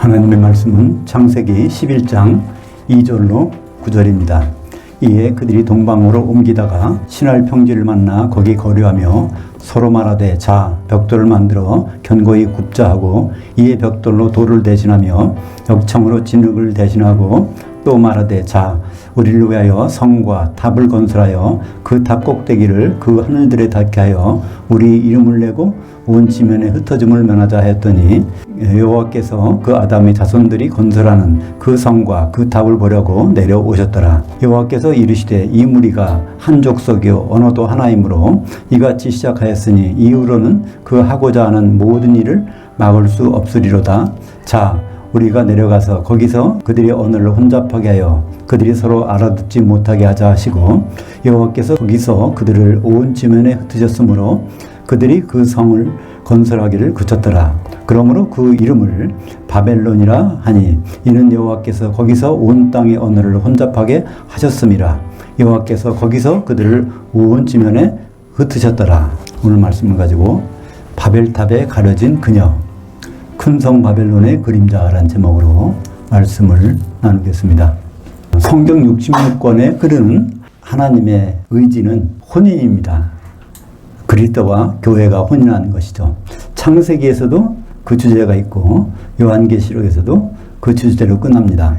하나님의 말씀은 창세기 11장 2절로 9절입니다. 이에 그들이 동방으로 옮기다가 신할 평지를 만나 거기 거류하며 서로 말하되 자 벽돌을 만들어 견고히 굽자 하고 이에 벽돌로 돌을 대신하며 역청으로 진흙을 대신하고 또 말하되 자 우리를 위하여 성과 탑을 건설하여 그 탑 꼭대기를 그 하늘들에 닿게 하여 우리 이름을 내고 온 지면에 흩어짐을 면하자 하였더니 여호와께서 그 아담의 자손들이 건설하는 그 성과 그 탑을 보려고 내려오셨더라. 여호와께서 이르시되 이 무리가 한 족속이요 언어도 하나이므로 이같이 시작하였으니 이후로는 그 하고자 하는 모든 일을 막을 수 없으리로다. 자 우리가 내려가서 거기서 그들의 언어를 혼잡하게 하여 그들이 서로 알아듣지 못하게 하자 하시고 여호와께서 거기서 그들을 온 지면에 흩으셨으므로 그들이 그 성을 건설하기를 그쳤더라. 그러므로 그 이름을 바벨론이라 하니 이는 여호와께서 거기서 온 땅의 언어를 혼잡하게 하셨음이라. 여호와께서 거기서 그들을 온 지면에 흩으셨더라. 오늘 말씀을 가지고 바벨탑에 가려진 그녀 큰 성 바벨론의 그림자라는 제목으로 말씀을 나누겠습니다. 성경 66권에 흐르는 하나님의 의지는 혼인입니다. 그리스도와 교회가 혼인하는 것이죠. 창세기에서도 그 주제가 있고 요한계시록에서도 그 주제로 끝납니다.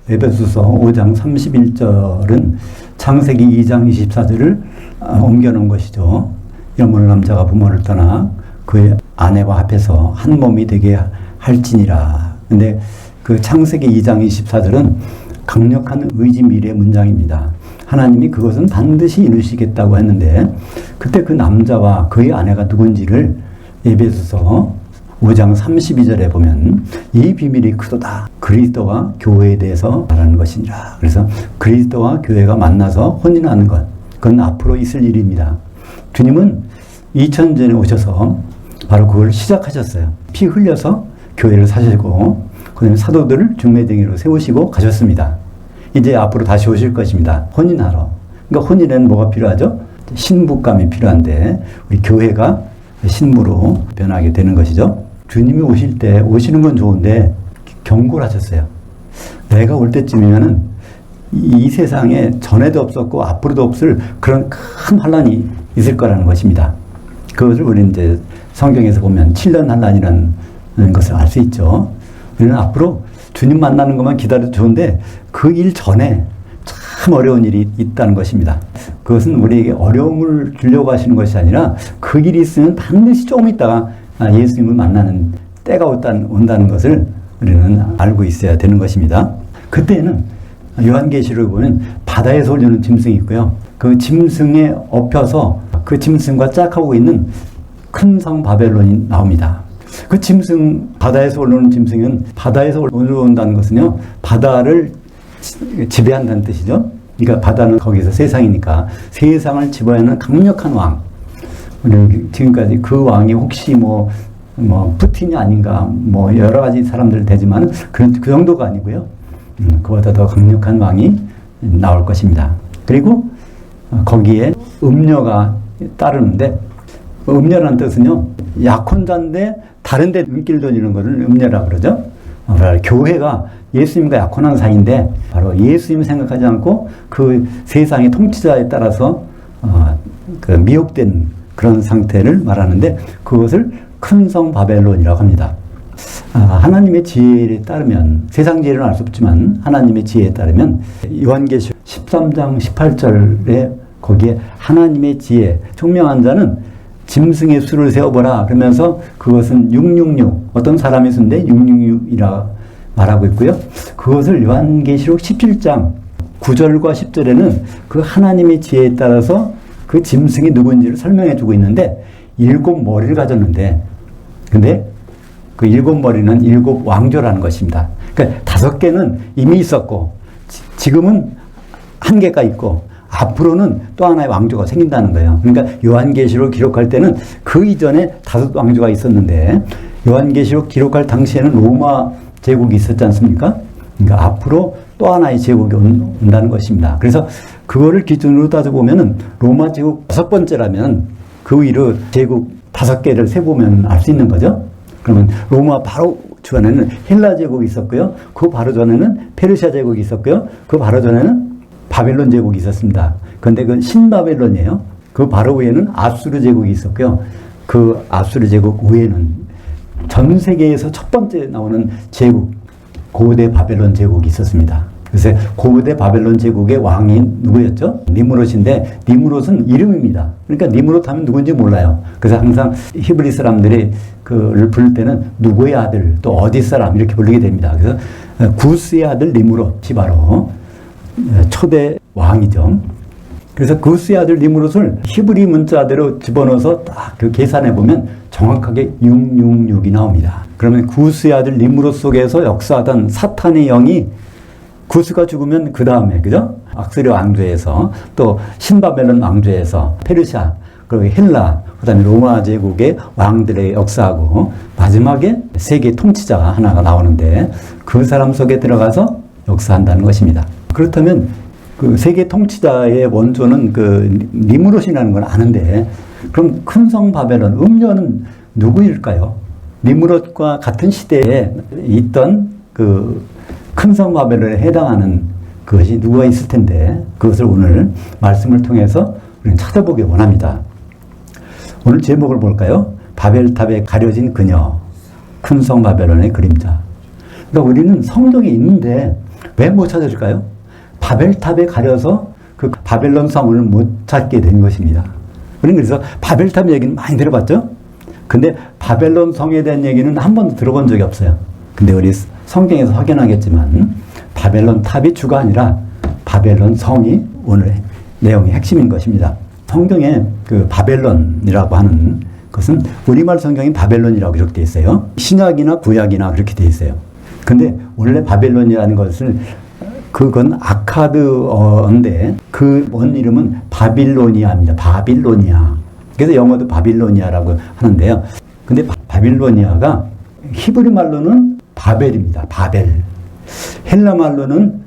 에베소서 5장 31절은 창세기 2장 24절을 옮겨놓은 것이죠. 여물 남자가 부모를 떠나 그의 아내와 합해서 한 몸이 되게 할지니라. 근데 그 창세기 2장 24절은 강력한 의지 미래 문장입니다. 하나님이 그것은 반드시 이루시겠다고 했는데 그때 그 남자와 그의 아내가 누군지를 에베소서 5장 32절에 보면 이 비밀이 크도다. 그리스도와 교회에 대해서 말하는 것이니라. 그래서 그리스도와 교회가 만나서 혼인하는 것, 그건 앞으로 있을 일입니다. 주님은 2000년 전에 오셔서 바로 그걸 시작하셨어요. 피 흘려서 교회를 사시고 그다음에 사도들을 중매쟁이로 세우시고 가셨습니다. 이제 앞으로 다시 오실 것입니다. 혼인하러. 그러니까 혼인에는 뭐가 필요하죠? 신부감이 필요한데 우리 교회가 신부로 변하게 되는 것이죠. 주님이 오실 때 오시는 건 좋은데 경고를 하셨어요. 내가 올 때쯤이면은 이 세상에 전에도 없었고 앞으로도 없을 그런 큰 환란이 있을 거라는 것입니다. 그것을 우리는 이제 성경에서 보면 7년 환란이라는 것을 알 수 있죠. 우리는 앞으로 주님 만나는 것만 기다려도 좋은데 그 일 전에 참 어려운 일이 있다는 것입니다. 그것은 우리에게 어려움을 주려고 하시는 것이 아니라 그 일이 있으면 반드시 조금 있다가 예수님을 만나는 때가 온다는 것을 우리는 알고 있어야 되는 것입니다. 그때는 요한계시록에 보면 바다에서 올려오는 짐승이 있고요. 그 짐승에 엎혀서 그 짐승과 짝하고 있는 큰 성 바벨론이 나옵니다. 그 짐승, 바다에서 올라오는 짐승은 바다에서 올라온다는 것은요, 바다를 지배한다는 뜻이죠. 그러니까 바다는 거기서 세상이니까 세상을 지배하는 강력한 왕. 우리 지금까지 그 왕이 혹시 뭐 푸틴이 아닌가, 뭐 여러 가지 사람들 되지만 그 정도가 아니고요. 그보다 더 강력한 왕이 나올 것입니다. 그리고 거기에 음녀가 따르는데 음녀라는 뜻은요, 약혼자인데 다른 데 눈길 돌리는 것을 음녀라고 그러죠. 교회가 예수님과 약혼한 사이인데 바로 예수님 생각하지 않고 그 세상의 통치자에 따라서 그 미혹된 그런 상태를 말하는데 그것을 큰 성 바벨론이라고 합니다. 하나님의 지혜에 따르면 세상 지혜는 알 수 없지만 하나님의 지혜에 따르면 요한계시록 13장 18절에 거기에 하나님의 지혜 총명한 자는 짐승의 수를 세어보라 그러면서 그것은 666 어떤 사람이 쓴데 666이라 말하고 있고요. 그것을 요한계시록 17장 9절과 10절에는 그 하나님의 지혜에 따라서 그 짐승이 누구인지를 설명해 주고 있는데 7머리를 가졌는데 근데 그 7머리는 7왕조라는 것입니다. 그러니까 5개는 이미 있었고 지금은 1개가 있고 앞으로는 또 하나의 왕조가 생긴다는 거예요. 그러니까 요한계시록 기록할 때는 그 이전에 5왕조가 있었는데 요한계시록 기록할 당시에는 로마 제국이 있었지 않습니까? 그러니까 앞으로 또 하나의 제국이 온다는 것입니다. 그래서 그거를 기준으로 따져보면은 로마 제국 6번째라면 그 위로 제국 5개를 세보면 알 수 있는 거죠. 그러면 로마 바로 주변에는 헬라 제국이 있었고요. 그 바로 전에는 페르시아 제국이 있었고요. 그 바로 전에는 바벨론 제국이 있었습니다. 그런데 그건 신바벨론이에요. 그 바로 위에는 아수르 제국이 있었고요. 그 아수르 제국 위에는 전 세계에서 첫 번째 나오는 제국, 고대 바벨론 제국이 있었습니다. 그래서 고대 바벨론 제국의 왕이 누구였죠? 니무롯인데 니무롯은 이름입니다. 그러니까 니무롯 하면 누군지 몰라요. 그래서 항상 히브리 사람들이 그를 부를 때는 누구의 아들, 또 어디 사람 이렇게 부르게 됩니다. 그래서 구스의 아들 니무롯이 바로 초대 왕이죠. 그래서 구스의 아들 니무롯을 히브리 문자대로 집어넣어서 딱 그 계산해 보면 정확하게 666이 나옵니다. 그러면 구스의 아들 니무롯 속에서 역사하던 사탄의 영이 구스가 죽으면 그 다음에, 그죠? 악스리 왕조에서, 또 신바벨론 왕조에서, 페르시아, 그리고 헬라, 그 다음에 로마 제국의 왕들의 역사하고, 마지막에 세계 통치자가 하나가 나오는데, 그 사람 속에 들어가서 역사한다는 것입니다. 그렇다면, 그 세계 통치자의 원조는 그 니무롯이라는 건 아는데, 그럼 큰 성 바벨론, 음녀는 누구일까요? 니무롯과 같은 시대에 있던 그 큰 성 바벨론에 해당하는 그것이 누가 있을 텐데 그것을 오늘 말씀을 통해서 우리는 찾아보기 원합니다. 오늘 제목을 볼까요? 바벨탑에 가려진 그녀, 큰 성 바벨론의 그림자. 그러니까 우리는 성경에 있는데 왜 못 찾을까요? 바벨탑에 가려서 그 바벨론 성을 못 찾게 된 것입니다. 우리는 그래서 바벨탑 얘기는 많이 들어봤죠? 근데 바벨론 성에 대한 얘기는 한 번도 들어본 적이 없어요. 근데 우리 성경에서 확인하겠지만 바벨론 탑이 주가 아니라 바벨론 성이 오늘 내용의 핵심인 것입니다. 성경에 그 바벨론이라고 하는 것은 우리말 성경인 바벨론이라고 이렇게 되어 있어요. 신약이나 구약이나 그렇게 되어 있어요. 근데 원래 바벨론이라는 것을 그건 아카드어인데 그 원 이름은 바빌로니아입니다. 바빌로니아. 그래서 영어도 바빌로니아라고 하는데요. 근데 바빌로니아가 히브리 말로는 바벨입니다. 바벨. 헬라 말로는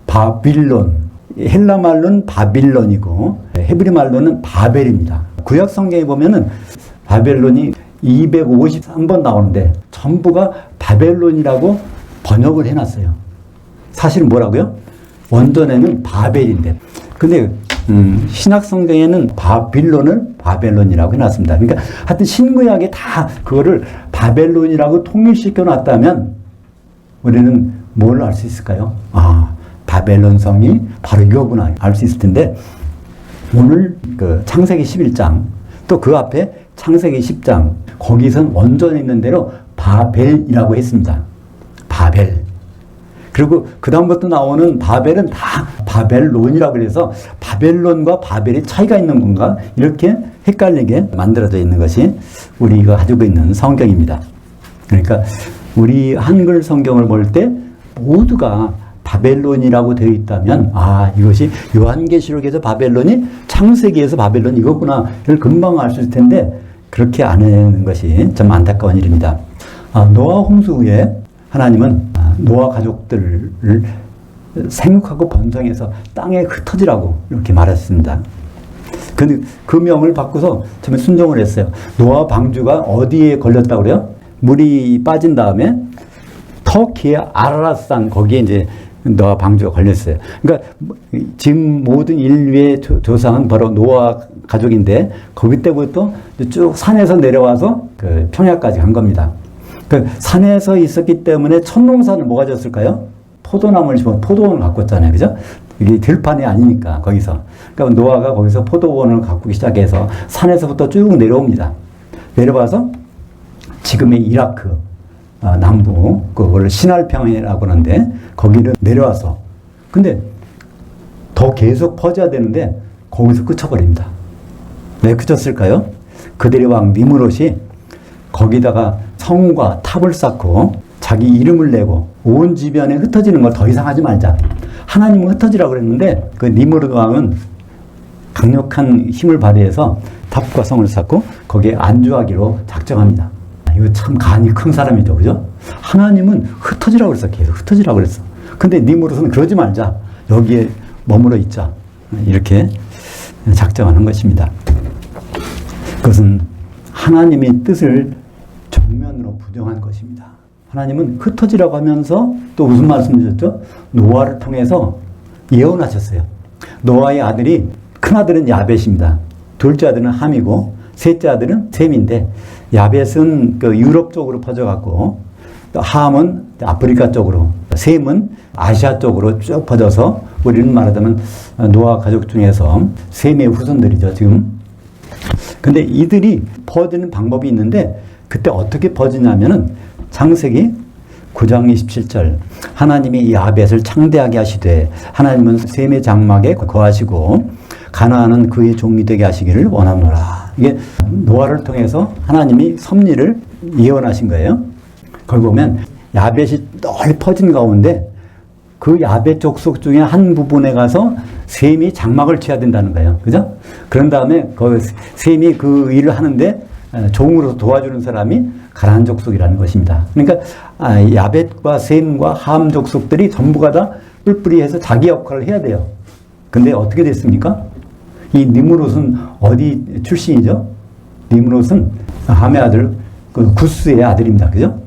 바빌론. 헬라 말로는 바빌론이고 헤브리 말로는 바벨입니다. 구약 성경에 보면은 바벨론이 253번 나오는데 전부가 바벨론이라고 번역을 해놨어요. 사실은 뭐라고요? 원전에는 바벨인데. 근데 신약 성경에는 바빌론을 바벨론이라고 해놨습니다. 그러니까 하여튼 신구약에 다 그거를 바벨론이라고 통일시켜 놨다면 우리는 뭘 알 수 있을까요? 아, 바벨론 성이 바로 이거구나 알 수 있을 텐데 오늘 그 창세기 11장 또 그 앞에 창세기 10장 거기선 원전에 있는 대로 바벨이라고 했습니다. 바벨. 그리고 그 다음부터 나오는 바벨은 다 바벨론이라고 해서 바벨론과 바벨이 차이가 있는 건가? 이렇게 헷갈리게 만들어져 있는 것이 우리가 가지고 있는 성경입니다. 그러니까 우리 한글 성경을 볼 때 모두가 바벨론이라고 되어 있다면 아 이것이 요한계시록에서 바벨론이 창세기에서 바벨론 이거구나 이걸 금방 알 수 있을 텐데 그렇게 안 하는 것이 좀 안타까운 일입니다. 노아 홍수 후에 하나님은 노아 가족들을 생육하고 번성해서 땅에 흩어지라고 이렇게 말했습니다. 근데 그 명을 바꾸서 처음에 순종을 했어요. 노아 방주가 어디에 걸렸다고 그래요? 물이 빠진 다음에 터키의 아라랏산 거기에 이제 노아 방주가 걸렸어요. 그러니까 지금 모든 인류의 조상은 바로 노아 가족인데 거기 때부터 쭉 산에서 내려와서 그 평야까지 간 겁니다. 그 산에서 있었기 때문에 첫 농사는 뭐가 졌을까요? 포도나무를 심어 포도원을 가꿨잖아요. 그죠? 이게 들판이 아니니까 거기서. 그러니까 노아가 거기서 포도원을 가꾸기 시작해서 산에서부터 쭉 내려옵니다. 내려와서 지금의 이라크 남부 그걸 시날평이라고 하는데 거기를 내려와서 근데 더 계속 퍼져야 되는데 거기서 그쳐버립니다. 왜 그쳤을까요? 그들의 왕 니무롯이 거기다가 성과 탑을 쌓고 자기 이름을 내고 온 주변에 흩어지는 걸 더 이상 하지 말자. 하나님은 흩어지라고 그랬는데 그 니무롯 왕은 강력한 힘을 발휘해서 탑과 성을 쌓고 거기에 안주하기로 작정합니다. 이거 참 간이 큰 사람이죠. 그죠? 하나님은 흩어지라고 그랬어. 계속 흩어지라고 그랬어. 근데 니무롯은 그러지 말자. 여기에 머물러 있자. 이렇게 작정하는 것입니다. 그것은 하나님의 뜻을 정면으로 부정한 것입니다. 하나님은 흩어지라고 하면서 또 무슨 말씀 주셨죠? 노아를 통해서 예언하셨어요. 노아의 아들이, 큰아들은 야벳입니다. 둘째 아들은 함이고 셋째 아들은 셈인데, 야벳은 그 유럽 쪽으로 퍼져갖고 함은 아프리카 쪽으로, 셈은 아시아 쪽으로 쭉 퍼져서 우리는 말하자면 노아 가족 중에서 셈의 후손들이죠, 지금. 근데 이들이 퍼지는 방법이 있는데 그때 어떻게 퍼지냐면은 창세기 9장 27절, 하나님이 야벳을 창대하게 하시되 하나님은 셈의 장막에 거하시고 가나안은 그의 종이 되게 하시기를 원하노라. 이게 노아를 통해서 하나님이 섭리를 예언하신 거예요. 거기 보면 야벳이 널리 퍼진 가운데 그 야벳 족속 중에 한 부분에 가서 셈이 장막을 쳐야 된다는 거예요. 그죠? 그런 다음에 그 셈이 그 일을 하는데 종으로 도와주는 사람이 가나안 족속이라는 것입니다. 그러니까 야벳과 셈과 함 족속들이 전부가 다 뿔뿔이해서 자기 역할을 해야 돼요. 근데 어떻게 됐습니까? 이 니므롯은 어디 출신이죠? 니므롯은 함의 아들, 그 구스의 아들입니다. 그죠?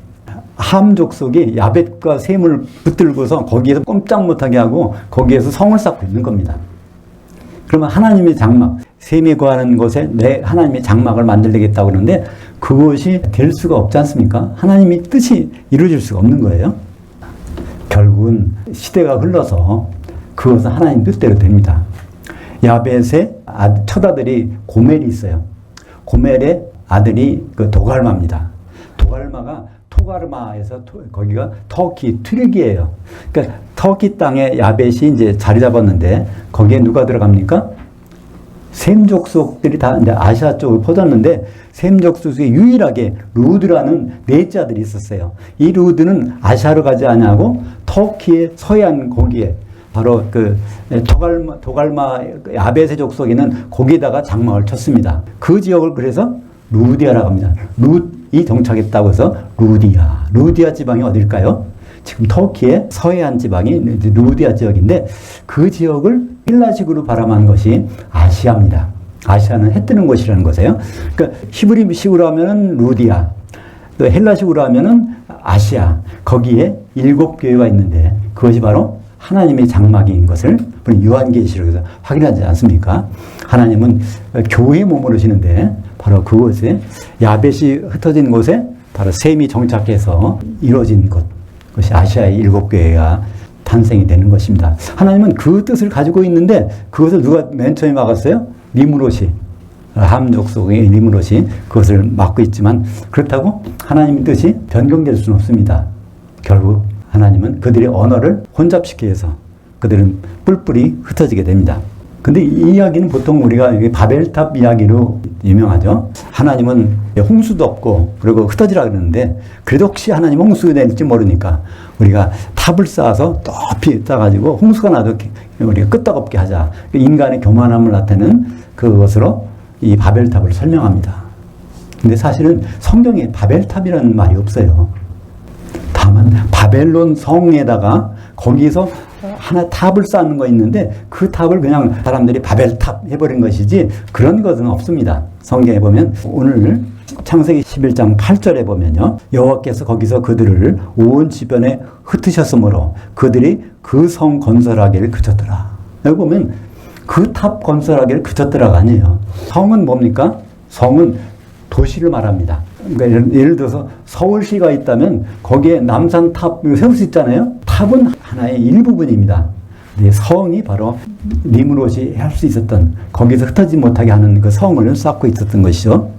함 족속이 야벳과 셈을 붙들고서 거기에서 꼼짝 못하게 하고 거기에서 성을 쌓고 있는 겁니다. 그러면 하나님의 장막, 셈이 거하는 곳에 내 하나님의 장막을 만들겠다고 그러는데 그것이 될 수가 없지 않습니까? 하나님의 뜻이 이루어질 수가 없는 거예요. 결국은 시대가 흘러서 그것은 하나님 뜻대로 됩니다. 야벳의 첫 아들이 고멜이 있어요. 고멜의 아들이 그 도갈마입니다. 도갈마가 토가르마에서 거기가 터키, 튀르기예요. 그러니까 터키 땅에 야벳이 이제 자리 잡았는데 거기에 누가 들어갑니까? 셈 족속들이 다 이제 아시아 쪽으로 퍼졌는데 셈 족속 중에 유일하게 루드라는 넷째 아들이 있었어요. 이 루드는 아시아로 가지 않냐고 터키의 서해안 거기에 바로 그 도갈마 야벳의 족속에는 거기에다가 장막을 쳤습니다. 그 지역을 그래서 루디아라고 합니다. 룻이 정착했다고 해서 루디아. 루디아 지방이 어딜까요? 지금 터키의 서해안 지방이 루디아 지역인데 그 지역을 헬라식으로 발음한 것이 아시아입니다. 아시아는 해 뜨는 곳이라는 것이에요. 그러니까 히브리식으로 하면은 루디아, 또 헬라식으로 하면은 아시아. 거기에 7교회가 있는데 그것이 바로 하나님의 장막인 것을 요한계시록에서 확인하지 않습니까? 하나님은 교회에 머무르시는데 바로 그곳에 야벳이 흩어진 곳에 바로 셈이 정착해서 이루어진 것, 그것이 아시아의 7교회가 탄생이 되는 것입니다. 하나님은 그 뜻을 가지고 있는데 그것을 누가 맨 처음에 막았어요? 니므롯이, 함 족속의 니므롯이 그것을 막고 있지만 그렇다고 하나님의 뜻이 변경될 수는 없습니다. 결국 하나님은 그들의 언어를 혼잡시키기 위해서 그들은 뿔뿔이 흩어지게 됩니다. 근데 이 이야기는 보통 우리가 바벨탑 이야기로 유명하죠. 하나님은 홍수도 없고 그리고 흩어지라 그러는데 그래도 혹시 하나님 홍수가 될지 모르니까 우리가 탑을 쌓아서 높이 쌓아가지고 홍수가 나도 우리가 끄떡없게 하자. 인간의 교만함을 나타내는 그것으로 이 바벨탑을 설명합니다. 근데 사실은 성경에 바벨탑이라는 말이 없어요. 다만 바벨론 성에다가 거기서 하나 탑을 쌓는 거 있는데 그 탑을 그냥 사람들이 바벨탑 해버린 것이지 그런 것은 없습니다. 성경에 보면 오늘 창세기 11장 8절에 보면요. 여호와께서 거기서 그들을 온 주변에 흩으셨으므로 그들이 그 성 건설하기를 그쳤더라. 여기 보면 그 탑 건설하기를 그쳤더라가 아니에요. 성은 뭡니까? 성은 도시를 말합니다. 그러니까 예를 들어서 서울시가 있다면 거기에 남산탑을 세울 수 있잖아요. 탑은 하나의 일부분입니다. 성이 바로 니므롯이 할 수 있었던 거기서 흩어지지 못하게 하는 그 성을 쌓고 있었던 것이죠.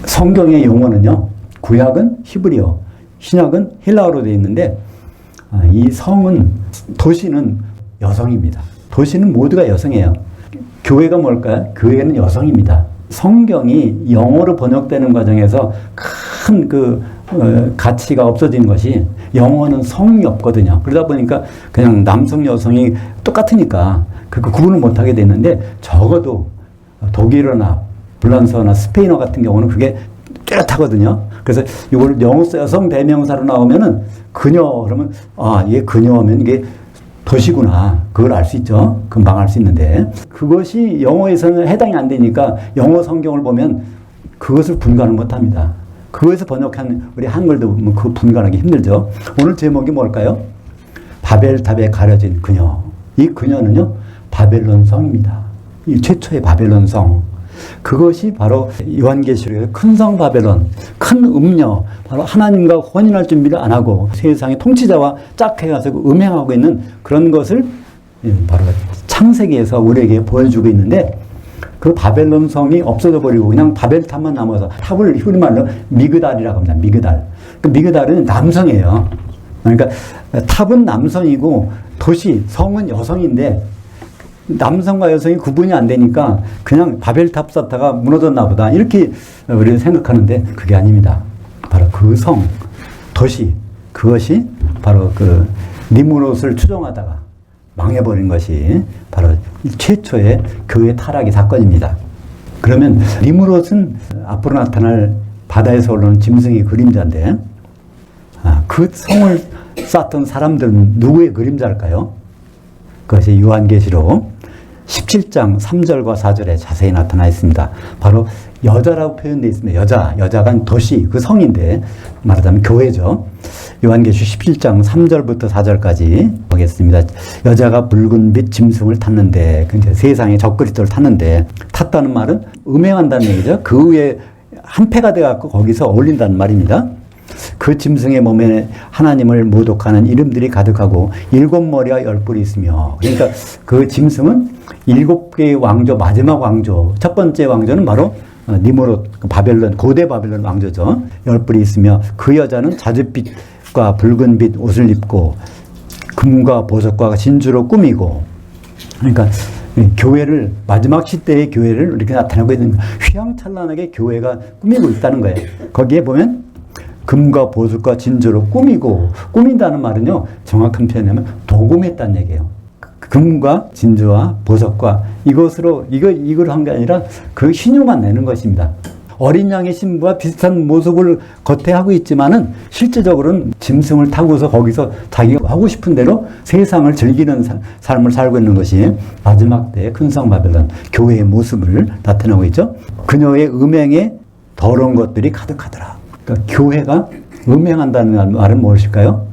성경의 용어는요. 구약은 히브리어, 신약은 헬라어로 되어 있는데 이 성은 도시는 여성입니다. 도시는 모두가 여성이에요. 교회가 뭘까요? 교회는 여성입니다. 성경이 영어로 번역되는 과정에서 큰 가치가 없어지는 것이 영어는 성이 없거든요. 그러다 보니까 그냥 남성, 여성이 똑같으니까 그 구분을 못하게 되는데 적어도 독일어나 불란서나 스페인어 같은 경우는 그게 뚜렷하거든요. 그래서 이걸 영어 여성 대명사로 나오면은 그녀 그러면 얘 그녀면 이게 도시구나. 그걸 알 수 있죠. 금방 알 수 있는데 그것이 영어에서는 해당이 안 되니까 영어 성경을 보면 그것을 분간을 못합니다. 그거에서 번역한 우리 한글도 그 분간하기 힘들죠. 오늘 제목이 뭘까요? 바벨탑에 가려진 그녀. 이 그녀는요, 바벨론 성입니다. 이 최초의 바벨론 성. 그것이 바로 요한계시록의 큰 성 바벨론, 큰 음녀, 바로 하나님과 혼인할 준비를 안 하고 세상의 통치자와 짝해가서 음행하고 있는 그런 것을 바로 창세기에서 우리에게 보여주고 있는데, 그 바벨론 성이 없어져 버리고 그냥 바벨탑만 남아서 탑을 흔히 말로 미그달이라고 합니다. 미그달. 그 미그달은 남성이에요. 그러니까 탑은 남성이고 도시, 성은 여성인데 남성과 여성이 구분이 안 되니까 그냥 바벨탑 쌓다가 무너졌나 보다 이렇게 우리는 생각하는데 그게 아닙니다. 바로 그 성, 도시, 그것이 바로 그 니므롯을 추종하다가 망해버린 것이 바로 최초의 교회 타락의 사건입니다. 그러면 니므롯은 앞으로 나타날 바다에서 올라오는 짐승의 그림자인데, 그 성을 쌓던 사람들은 누구의 그림자일까요? 그것이 요한계시록 17장 3절과 4절에 자세히 나타나 있습니다. 바로 여자라고 표현되어 있습니다. 여자가 도시, 그 성인데 말하자면 교회죠. 요한계시록 17장 3절부터 4절까지 보겠습니다. 여자가 붉은 빛 짐승을 탔는데, 세상에 적그리스도를 탔는데, 탔다는 말은 음행한다는 얘기죠. 그 위에 한 패가 돼갖고 거기서 어울린다는 말입니다. 그 짐승의 몸에 하나님을 모독하는 이름들이 가득하고 7머리와 10뿔이 있으며, 그러니까 그 짐승은 7개의 왕조, 마지막 왕조, 첫 번째 왕조는 바로 니므롯, 바벨론, 고대 바벨론 왕조죠. 10뿔이 있으며 그 여자는 자줏빛과 붉은 빛 옷을 입고 금과 보석과 진주로 꾸미고, 그러니까 교회를, 마지막 시대의 교회를 이렇게 나타내고 있는, 휘황찬란하게 교회가 꾸미고 있다는 거예요. 거기에 보면 금과 보석과 진주로 꾸민다는 말은요, 정확한 표현하면 도금했다는 얘기예요. 금과 진주와 보석과 이걸 한 게 아니라 그 신용만 내는 것입니다. 어린 양의 신부와 비슷한 모습을 겉에 하고 있지만은 실제적으로는 짐승을 타고서 거기서 자기가 하고 싶은 대로 세상을 즐기는 삶을 살고 있는 것이 마지막 때의 큰 성 바벨론 교회의 모습을 나타내고 있죠. 그녀의 음행에 더러운 것들이 가득하더라. 그러니까 교회가 음행한다는 말은 무엇일까요?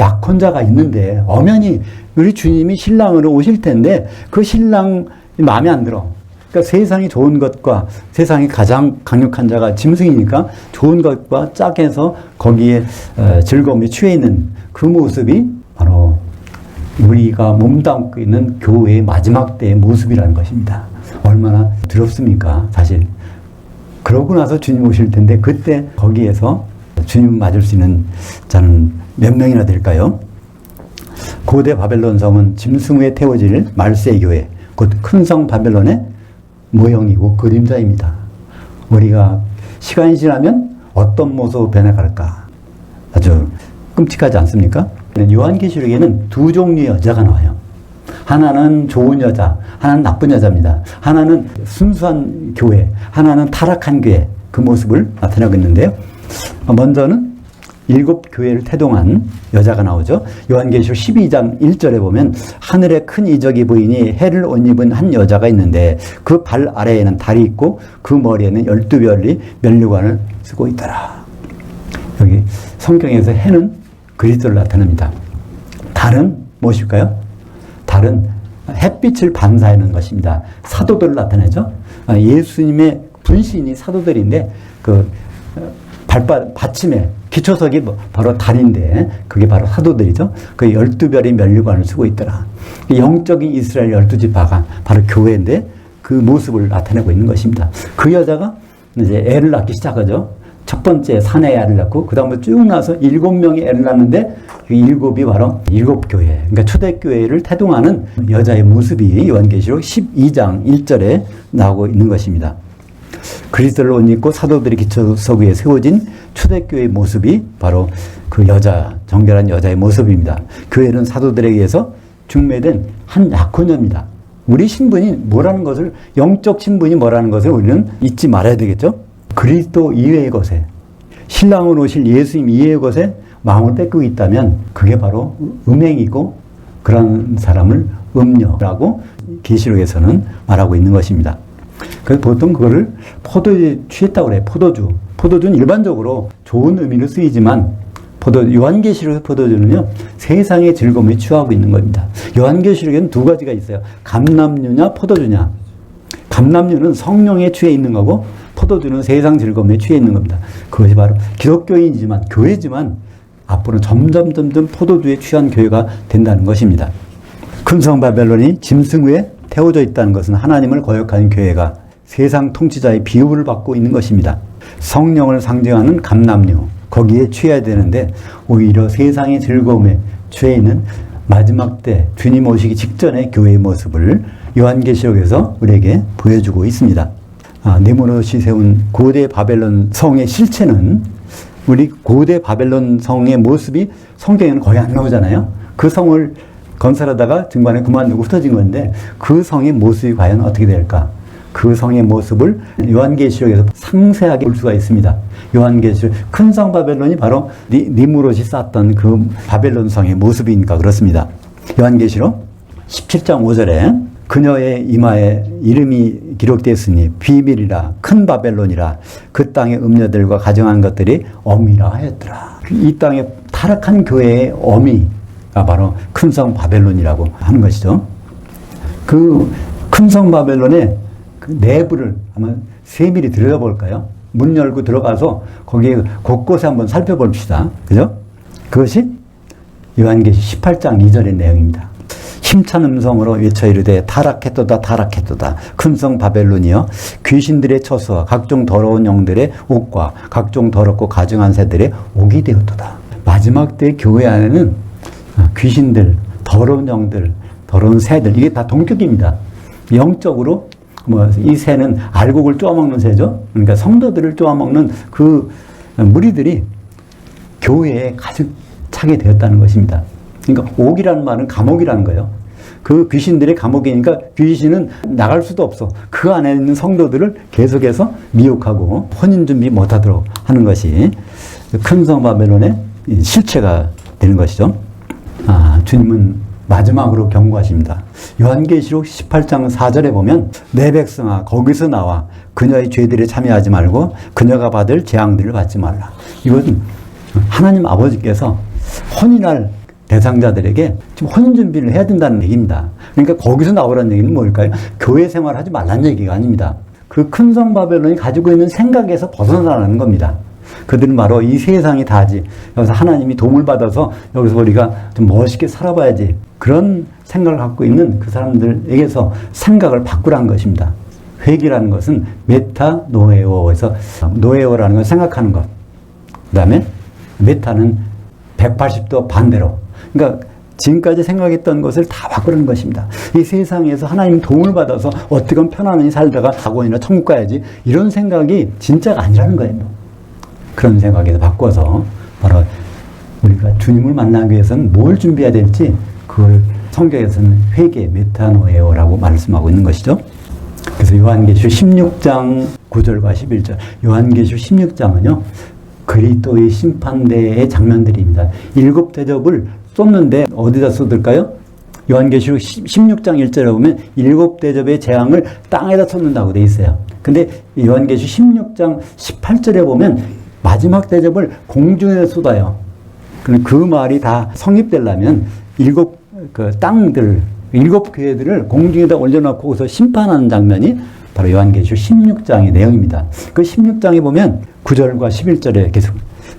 약혼자가 있는데 엄연히 우리 주님이 신랑으로 오실 텐데 그 신랑 마음에 안 들어. 그러니까 세상이 좋은 것과 세상이 가장 강력한 자가 짐승이니까 좋은 것과 짝해서 거기에 즐거움에 취해 있는 그 모습이 바로 우리가 몸담고 있는 교회의 마지막 때의 모습이라는 것입니다. 얼마나 두렵습니까? 사실. 그러고 나서 주님 오실 텐데 그때 거기에서 주님 맞을 수 있는 자는 몇 명이나 될까요? 고대 바벨론 성은 짐승 위에 태워질 말세의 교회, 곧 큰 성 바벨론의 모형이고 그림자입니다. 우리가 시간이 지나면 어떤 모습으로 변해갈까? 아주 끔찍하지 않습니까? 요한계시록에는 두 종류의 여자가 나와요. 하나는 좋은 여자, 하나는 나쁜 여자입니다. 하나는 순수한 교회, 하나는 타락한 교회, 그 모습을 나타내고 있는데요. 먼저는 7교회를 태동한 여자가 나오죠. 요한계시록 12장 1절에 보면 하늘에 큰 이적이 보이니 해를 옷 입은 한 여자가 있는데 그 발 아래에는 달이 있고 그 머리에는 12별이 면류관을 쓰고 있더라. 여기 성경에서 해는 그리스도를 나타냅니다. 달은 무엇일까요? 달은 햇빛을 반사하는 것입니다. 사도들을 나타내죠. 예수님의 분신이 사도들인데 그 받침에 기초석이 바로 달인데 그게 바로 사도들이죠. 그 12별의 면류관을 쓰고 있더라. 영적인 이스라엘 12지파가 바로 교회인데 그 모습을 나타내고 있는 것입니다. 그 여자가 이제 애를 낳기 시작하죠. 첫 번째 사내에 애를 낳고 그 다음에 쭉 나서 7명이 애를 낳는데 그 7이 바로 7교회, 그러니까 초대교회를 태동하는 여자의 모습이 요한계시록 12장 1절에 나오고 있는 것입니다. 그리스도를 옷 입고 사도들이 기초석 위에 세워진 초대교회의 모습이 바로 그 여자, 정결한 여자의 모습입니다. 교회는 사도들에 의해서 중매된 한 약혼녀입니다. 우리 신분이 뭐라는 것을, 영적 신분이 뭐라는 것을 우리는 잊지 말아야 되겠죠? 그리스도 이외의 것에, 신랑으로 오실 예수님 이외의 것에 마음을 뺏기고 있다면 그게 바로 음행이고 그런 사람을 음녀라고 계시록에서는 말하고 있는 것입니다. 그래서 보통 그거를 포도주에 취했다고 그래요. 포도주는 일반적으로 좋은 의미로 쓰이지만 요한계시록의 포도주는요, 세상의 즐거움에 취하고 있는 겁니다. 요한계시록에는 두 가지가 있어요. 감람류냐 포도주냐. 감람류는 성령에 취해 있는 거고 포도주는 세상 즐거움에 취해 있는 겁니다. 그것이 바로 기독교인이지만, 교회지만 앞으로 점점 포도주에 취한 교회가 된다는 것입니다. 금성 바벨론이 짐승 위에 태워져 있다는 것은 하나님을 거역하는 교회가 세상 통치자의 비유를 받고 있는 것입니다. 성령을 상징하는 감람류, 거기에 취해야 되는데 오히려 세상의 즐거움에 취해 있는 마지막 때 주님 오시기 직전의 교회의 모습을 요한계시록에서 우리에게 보여주고 있습니다. 느무롯이 세운 고대 바벨론 성의 실체는 우리 고대 바벨론 성의 모습이 성경에는 거의 안 나오잖아요. 그 성을 건설하다가 중간에 그만두고 흩어진 건데 그 성의 모습이 과연 어떻게 될까? 그 성의 모습을 요한계시록에서 상세하게 볼 수가 있습니다. 요한계시록 큰 성 바벨론이 바로 니무롯이 쌓았던 그 바벨론 성의 모습이니까 그렇습니다. 요한계시록 17장 5절에 그녀의 이마에 이름이 기록되었으니 비밀이라 큰 바벨론이라 그 땅의 음녀들과 가정한 것들이 어미라 하였더라. 이 땅에 타락한 교회의 어미가 바로 큰 성 바벨론이라고 하는 것이죠. 그 큰 성 바벨론의 그 내부를 한번 세밀히 들여다볼까요? 문 열고 들어가서 거기에 곳곳에 한번 살펴봅시다. 그죠? 그것이 요한계시 18장 2절의 내용입니다. 힘찬 음성으로 외쳐 이르되 타락했도다 타락했도다 큰 성 바벨론이여 귀신들의 처소와 각종 더러운 영들의 옷과 각종 더럽고 가증한 새들의 옥이 되었도다. 마지막 때 교회 안에는 귀신들, 더러운 영들, 더러운 새들, 이게 다 동격입니다. 영적으로 이 새는 알곡을 쪼아먹는 새죠. 그러니까 성도들을 쪼아먹는 그 무리들이 교회에 가득 차게 되었다는 것입니다. 그러니까 옥이라는 말은 감옥이라는 거예요. 그 귀신들의 감옥이니까 귀신은 나갈 수도 없어. 그 안에 있는 성도들을 계속해서 미혹하고 혼인 준비 못하도록 하는 것이 큰 성 바벨론의 실체가 되는 것이죠. 주님은 마지막으로 경고하십니다. 요한계시록 18장 4절에 보면 내 백성아 거기서 나와 그녀의 죄들에 참여하지 말고 그녀가 받을 재앙들을 받지 말라. 이건 하나님 아버지께서 혼인할 대상자들에게 지금 혼인 준비를 해야 된다는 얘기입니다. 그러니까 거기서 나오라는 얘기는 뭘까요? 교회 생활하지 말라는 얘기가 아닙니다. 그 큰 성 바벨론이 가지고 있는 생각에서 벗어나라는 겁니다. 그들은 바로 이 세상이 다지. 여기서 하나님이 도움을 받아서 여기서 우리가 좀 멋있게 살아봐야지. 그런 생각을 갖고 있는 그 사람들에게서 생각을 바꾸라는 것입니다. 회개라는 것은 메타노에오에서 노에오라는 걸 생각하는 것. 그 다음에 메타는 180도 반대로. 그러니까 지금까지 생각했던 것을 다 바꾸는 것입니다. 이 세상에서 하나님 도움을 받아서 어떻게 하면 편안히 살다가 학원이나 천국 가야지. 이런 생각이 진짜가 아니라는 거예요. 그런 생각에서 바꿔서 바로 우리가 주님을 만나기 위해서는 뭘 준비해야 될지 그걸 성경에서는 회개, 메타노에오라고 말씀하고 있는 것이죠. 그래서 요한계시록 16장 9절과 11절 요한계시록 16장은요 그리스도의 심판대의 장면들입니다. 7 대접을 쏟는데 어디다 쏟을까요? 요한계시록 16장 1절에 보면 7 대접의 재앙을 땅에다 쏟는다고 돼 있어요. 근데 요한계시록 16장 18절에 보면 마지막 대접을 공중에 쏟아요. 그 말이 다 성립되려면 7 땅들, 7 교회들을 공중에다 올려놓고 거기서 심판하는 장면이 바로 요한계시록 16장의 내용입니다. 그 16장에 보면 9절과 11절에 계속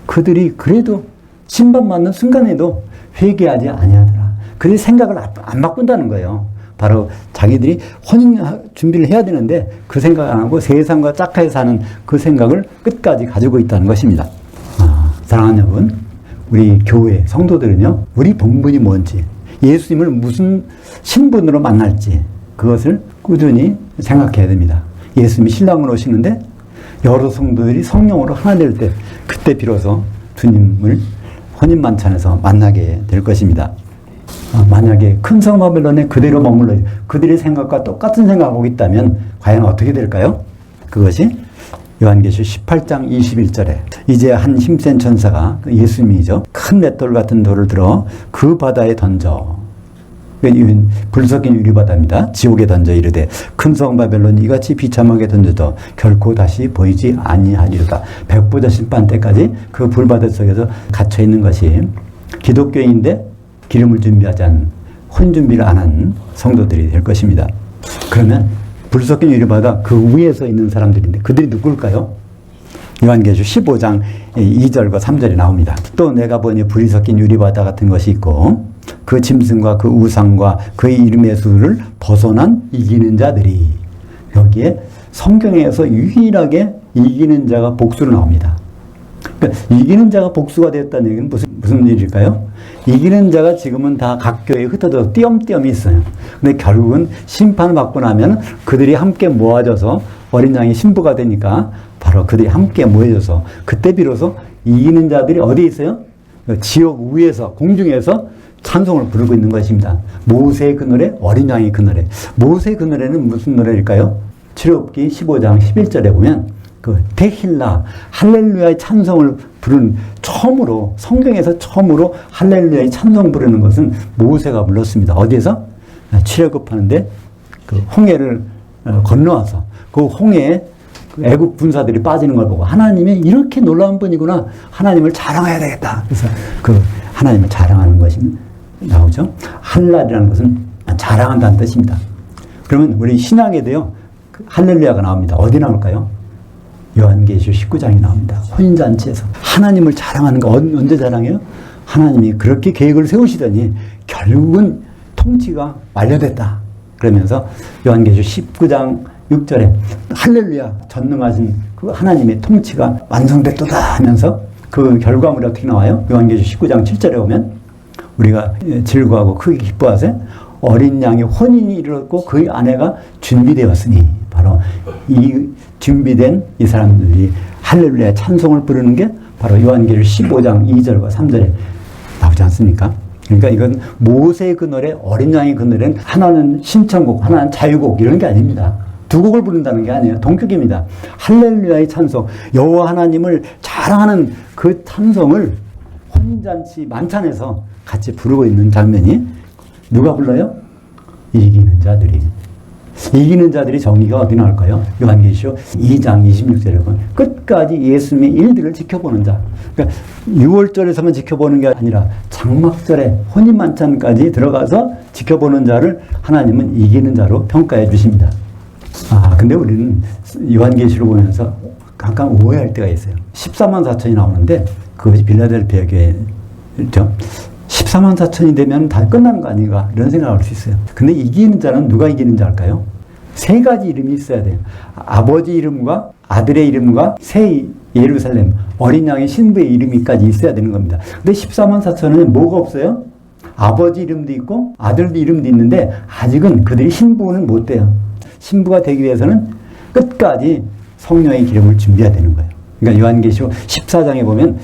그들이 그래도 심판받는 순간에도 회개하지 아니하더라. 그들이 생각을 안 바꾼다는 거예요. 바로 자기들이 혼인 준비를 해야 되는데 그 생각 안 하고 세상과 짝하게 사는 그 생각을 끝까지 가지고 있다는 것입니다. 사랑하는 여러분, 우리 교회 성도들은요, 우리 본분이 뭔지, 예수님을 무슨 신분으로 만날지 그것을 꾸준히 생각해야 됩니다. 예수님이 신랑으로 오시는데 여러 성도들이 성령으로 하나 될 때 그때 비로소 주님을 혼인 만찬에서 만나게 될 것입니다. 만약에 큰 성 바벨론에 그대로 머물러 그들의 생각과 똑같은 생각하고 있다면 과연 어떻게 될까요? 그것이 요한계시록 18장 21절에 이제 한 힘센 천사가 예수님이죠. 큰 맷돌 같은 돌을 들어 그 바다에 던져 불 섞인 유리바다입니다. 지옥에 던져 이르되 큰 성 바벨론 이같이 비참하게 던져도 결코 다시 보이지 아니하리로다. 백보자신 반 때까지 그 불바다 속에서 갇혀 있는 것이 기독교인인데 기름을 준비하지 않은, 혼 준비를 안 한 성도들이 될 것입니다. 그러면 불 섞인 유리바다 그 위에서 있는 사람들인데 그들이 누굴까요? 요한계시록 15장 2절과 3절에 나옵니다. 또 내가 보니 불이 섞인 유리바다 같은 것이 있고 그 짐승과 그 우상과 그의 이름의 수를 벗어난 이기는 자들이, 여기에 성경에서 유일하게 이기는 자가 복수로 나옵니다. 그러니까 이기는 자가 복수가 되었다는 얘기는 무슨 일일까요? 이기는 자가 지금은 다 각 교회에 흩어져 띄엄띄엄 있어요. 근데 결국은 심판을 받고 나면 그들이 함께 모아져서 어린 양의 신부가 되니까 바로 그들이 함께 모여져서 그때 비로소 이기는 자들이 어디에 있어요? 지옥 위에서, 공중에서 찬송을 부르고 있는 것입니다. 모세의 그 노래, 어린 양의 그 노래. 모세의 그 노래는 무슨 노래일까요? 출애굽기 15장 11절에 보면 그 테힐라, 할렐루야의 찬송을 부르는, 처음으로, 성경에서 처음으로 할렐루야의 찬송 부르는 것은 모세가 불렀습니다. 어디에서? 출애굽하는데 그 홍해를 건너와서 그 홍해에 애국 군사들이 빠지는 걸 보고 하나님이 이렇게 놀라운 분이구나, 하나님을 자랑해야 되겠다. 그래서 그 하나님을 자랑하는 것이 나오죠. 할랄이라는 것은 자랑한다는 뜻입니다. 그러면 우리 신약에도요, 할렐루야가 나옵니다. 어디 나올까요? 요한계시록 19장이 나옵니다. 혼인잔치에서 하나님을 자랑하는 거 언제 자랑해요? 하나님이 그렇게 계획을 세우시더니 결국은 통치가 완료됐다. 그러면서 요한계시록 19장 6절에 할렐루야, 전능하신 그 하나님의 통치가 완성됐도다 하면서 그 결과물이 어떻게 나와요? 요한계시록 19장 7절에 보면 우리가 즐거워하고 크게 기뻐하세 어린 양의 혼인이 이르렀고 그의 아내가 준비되었으니, 바로 이 준비된 이 사람들이 할렐루야 찬송을 부르는 게 바로 요한계시록 15장 2절과 3절에 나오지 않습니까? 그러니까 이건 모세의 그 노래, 어린 양의 그 노래는 하나는 신청곡, 하나는 자유곡 이런 게 아닙니다. 두 곡을 부른다는 게 아니에요. 동격입니다. 할렐루야의 찬송, 여호와 하나님을 자랑하는 그 찬송을 혼인잔치 만찬에서 같이 부르고 있는 장면이 누가 불러요? 이기는 자들이. 이기는 자들이 정의가 어디 나올까요? 요한계시록 2장 26절에 보면 끝까지 예수님의 일들을 지켜보는 자. 그러니까 6월절에서만 지켜보는 게 아니라 장막절에 혼인만찬까지 들어가서 지켜보는 자를 하나님은 이기는 자로 평가해 주십니다. 근데 우리는 요한계시록 보면서 약간 오해할 때가 있어요. 14만 4천이 나오는데 그것이 빌라델피아 교회죠. 14만 4천이 되면 다 끝나는 거 아닌가 이런 생각을 할 수 있어요. 근데 이기는 자는 누가 이기는 자일까요? 세 가지 이름이 있어야 돼요. 아버지 이름과 아들의 이름과 새 예루살렘 어린 양의 신부의 이름이까지 있어야 되는 겁니다. 근데 14만 4천은 뭐가 없어요? 아버지 이름도 있고 아들도 이름도 있는데 아직은 그들이 신부는 못 돼요. 신부가 되기 위해서는 끝까지 성령의 기름을 준비해야 되는 거예요. 그러니까 요한계시록 14장에 보면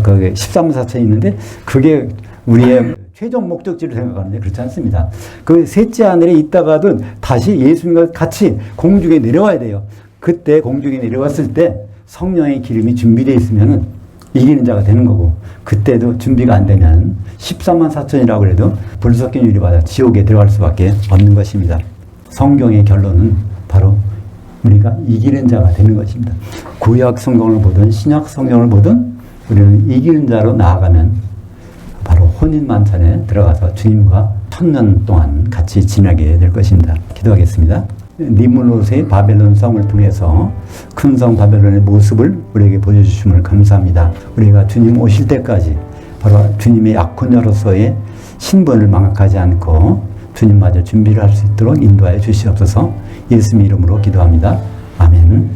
그 13만 4천이 있는데 그게 우리의 최종 목적지를 생각하는데 그렇지 않습니다. 그 셋째 하늘에 있다가도 다시 예수님과 같이 공중에 내려와야 돼요. 그때 공중에 내려왔을 때 성령의 기름이 준비되어 있으면 이기는 자가 되는 거고, 그때도 준비가 안 되면 14만 4천이라고 해도 불 섞인 유리바다 지옥에 들어갈 수밖에 없는 것입니다. 성경의 결론은 바로 우리가 이기는 자가 되는 것입니다. 구약 성경을 보든 신약 성경을 보든 우리는 이기는 자로 나아가면 바로 혼인만찬에 들어가서 주님과 1000년 동안 같이 지내게 될 것입니다. 기도하겠습니다. 니무롯의 바벨론 성을 통해서 큰 성 바벨론의 모습을 우리에게 보여주심을 감사합니다. 우리가 주님 오실 때까지 바로 주님의 약혼녀로서의 신분을 망각하지 않고 주님마저 준비를 할 수 있도록 인도하여 주시옵소서. 예수님 이름으로 기도합니다. 아멘.